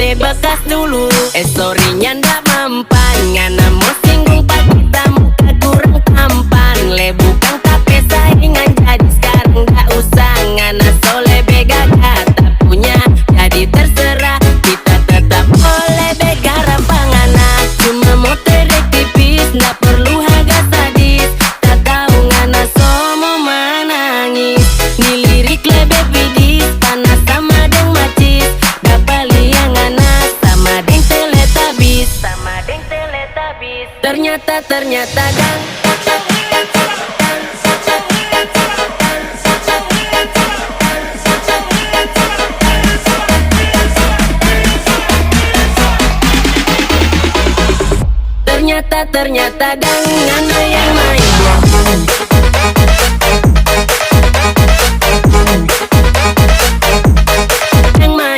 de bekas dulu. Sorry-nya ndak mempan, ngana mau singgung pak kita muka kurang tampan. Le bukan tapi saingan jadi sekarang nggak usah. Ngana soleh bega kata punya, jadi terserah kita tetap oleh bega rapangana. Cuma mau terek tipis, ndak perlu harga sadis. Tak tahu ngana somo menangis. Nilirik lebih bidis, panas sama deng macis. Dapat liang ngana sama deng teletabis. Sama deng teletabis. Ternyata dan ternyata dan ngana yang main.